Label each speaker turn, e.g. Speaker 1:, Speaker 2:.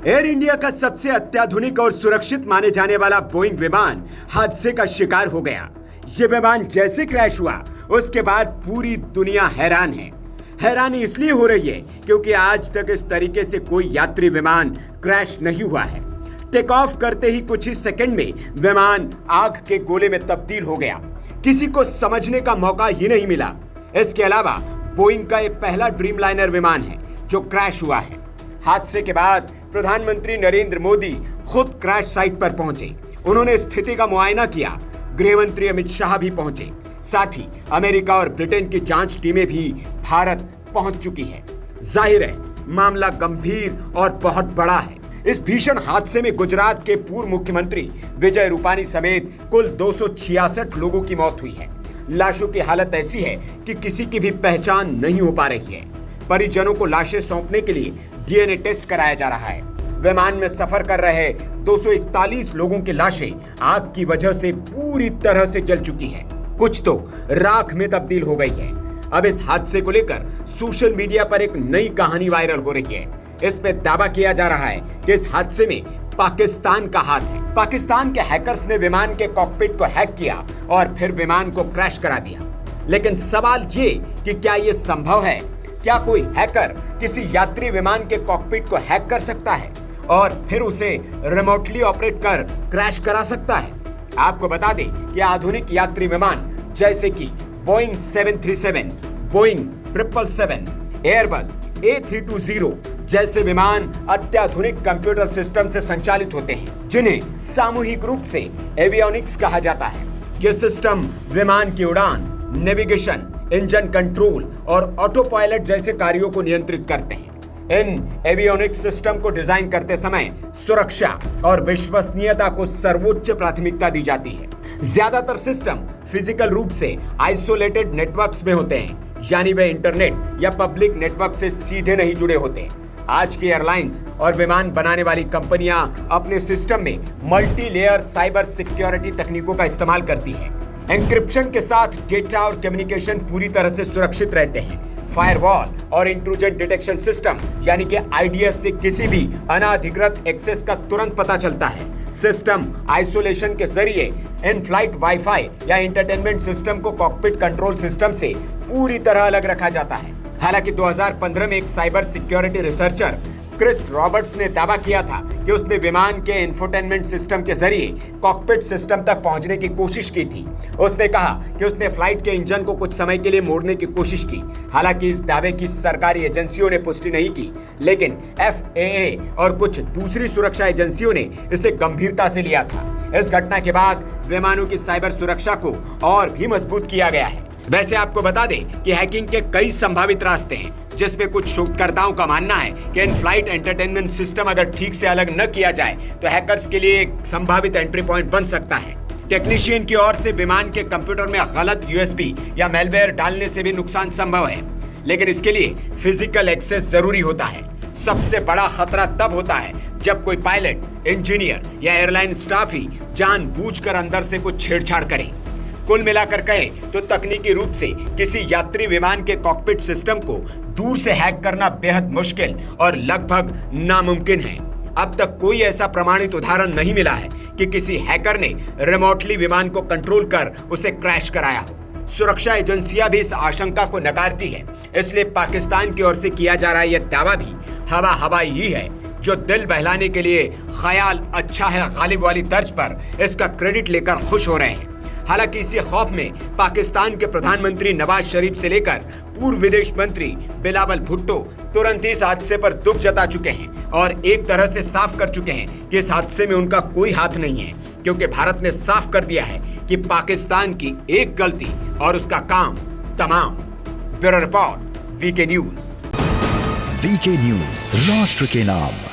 Speaker 1: Air India का सबसे अत्याधुनिक और सुरक्षित माने जाने वाला बोइंग विमान हादसे का शिकार हो गया। ये विमान जैसे क्रैश हुआ उसके बाद पूरी दुनिया हैरान है। हैरानी इसलिए हो रही है क्योंकि आज तक इस तरीके से कोई यात्री विमान क्रैश नहीं हुआ है। टेक ऑफ करते ही कुछ ही सेकंड में विमान आग के गोले में तब्दील हो गया। किसी को समझने का मौका ही नहीं मिला। इसके अलावा बोइंग का ये पहला ड्रीमलाइनर विमान है जो क्रैश हुआ है। हादसे के बाद प्रधानमंत्री नरेंद्र मोदी खुद क्रैश साइट पर पहुंचे। उन्होंने स्थिति का मुआयना किया। गृह मंत्री अमित शाह भी पहुंचे। साथ ही अमेरिका और ब्रिटेन की जांच टीमें भी भारत पहुंच चुकी है। जाहिर है मामला गंभीर और बहुत बड़ा है। इस भीषण हादसे में गुजरात के पूर्व मुख्यमंत्री विजय रूपानी समेत कुल 266 लोगों की मौत हुई है। लाशों की हालत ऐसी है कि किसी की भी पहचान नहीं हो पा रही है। परिजनों को लाशें सौंपने के लिए डीएनए टेस्ट कराया जा रहा है। विमान में सफर कर रहे 241 लोगों की लाशें आग की वजह से पूरी तरह से जल चुकी हैं। कुछ तो राख में तब्दील हो गई है। अब इस हादसे को लेकर सोशल मीडिया पर एक नई कहानी वायरल हो रही है। इसमें दावा किया जा रहा है कि इस हादसे में पाकिस्तान का हाथ है। पाकिस्तान के हैकर्स ने विमान के कॉकपिट को हैक किया और फिर विमान को क्रैश करा दिया। लेकिन सवाल ये कि क्या ये संभव है? क्या कोई हैकर किसी यात्री विमान के कॉकपिट को हैक कर सकता है और फिर उसे रिमोटली ऑपरेट कर क्रैश करा सकता है? आपको बता दें कि आधुनिक यात्री विमान जैसे कि बोइंग 737, बोइंग 777, एयरबस A320 जैसे विमान अत्याधुनिक कंप्यूटर सिस्टम से संचालित होते हैं, जिन्हें सामूहिक रूप से एवियोनिक्स कहा जाता है। यह सिस्टम विमान की उड़ान, नेविगेशन, इंजन कंट्रोल और ऑटो पायलट जैसे कार्यों को नियंत्रित करते हैं। इन एवियोनिक्स सिस्टम को डिजाइन करते समय सुरक्षा और विश्वसनीयता को सर्वोच्च प्राथमिकता दी जाती है। ज्यादातर सिस्टम फिजिकल रूप से आइसोलेटेड नेटवर्क्स में होते हैं, यानी वे इंटरनेट या पब्लिक नेटवर्क से सीधे नहीं जुड़े होते। आज की एयरलाइंस और विमान बनाने वाली कंपनियां अपने सिस्टम में मल्टी लेयर साइबर सिक्योरिटी तकनीकों का इस्तेमाल करती हैं। एन्क्रिप्शन के साथ डेटा और कम्युनिकेशन पूरी तरह से सुरक्षित रहते हैं। फायरवॉल और इंट्रूजन डिटेक्शन सिस्टम यानी कि आईडीएस से किसी भी अनाधिकृत एक्सेस का तुरंत पता चलता है। सिस्टम आइसोलेशन के जरिए इन फ्लाइट वाईफाई या एंटरटेनमेंट सिस्टम को कॉकपिट कंट्रोल सिस्टम से पूरी तरह अलग रखा जाता है। हालांकि 2015 में एक cyber security researcher Chris Roberts ने दावा किया था कि उसने विमान के इंफोटेनमेंट सिस्टम के जरिए कॉकपिट सिस्टम तक पहुंचने की कोशिश की थी। उसने कहा कि उसने फ्लाइट के इंजन को कुछ समय के लिए मोड़ने की कोशिश की। हालांकि इस दावे की सरकारी एजेंसियों ने पुष्टि नहीं की, लेकिन FAA और कुछ दूसरी सुरक्षा एजेंसियों ने इसे गंभीरता से लिया था। इस घटना के बाद विमानों की साइबर सुरक्षा को और भी मजबूत किया गया है। वैसे आपको बता दें कि हैकिंग के कई संभावित रास्ते हैं, जिसमें कुछ शोधकर्ताओं का मानना है कि इन फ्लाइट एंटरटेनमेंट सिस्टम अगर ठीक से अलग न किया जाए तो हैकर्स के लिए एक संभावित एंट्री पॉइंट बन सकता है। टेक्नीशियन की ओर से विमान के कंप्यूटर में गलत USB या मेलवेयर डालने से भी नुकसान संभव है, लेकिन इसके लिए फिजिकल एक्सेस जरूरी होता है। सबसे बड़ा खतरा तब होता है जब कोई पायलट, इंजीनियर या एयरलाइन स्टाफ ही जानबूझकर अंदर से कुछ छेड़छाड़ करे। कुल मिलाकर कहे तो तकनीकी रूप से किसी यात्री विमान के कॉकपिट सिस्टम को दूर से हैक करना बेहद मुश्किल और लगभग नामुमकिन है। अब तक कोई ऐसा प्रमाणित उदाहरण नहीं मिला है कि किसी हैकर ने रिमोटली विमान को कंट्रोल कर उसे क्रैश कराया हो। सुरक्षा एजेंसियां भी इस आशंका को नकारती है। इसलिए पाकिस्तान की ओर से किया जा रहा यह दावा भी हवाई ही है, जो दिल बहलाने के लिए ख्याल अच्छा है गालिब वाली तर्ज पर इसका क्रेडिट लेकर खुश हो रहे हैं। हालांकि इसी खौफ में पाकिस्तान के प्रधानमंत्री नवाज शरीफ से लेकर पूर्व विदेश मंत्री बिलावल भुट्टो तुरंत इस हादसे पर दुख जता चुके हैं और एक तरह से साफ कर चुके हैं कि इस हादसे में उनका कोई हाथ नहीं है, क्योंकि भारत ने साफ कर दिया है कि पाकिस्तान की एक गलती और उसका काम तमाम। Bureau report, VK news.
Speaker 2: VK news, राष्ट्र के नाम।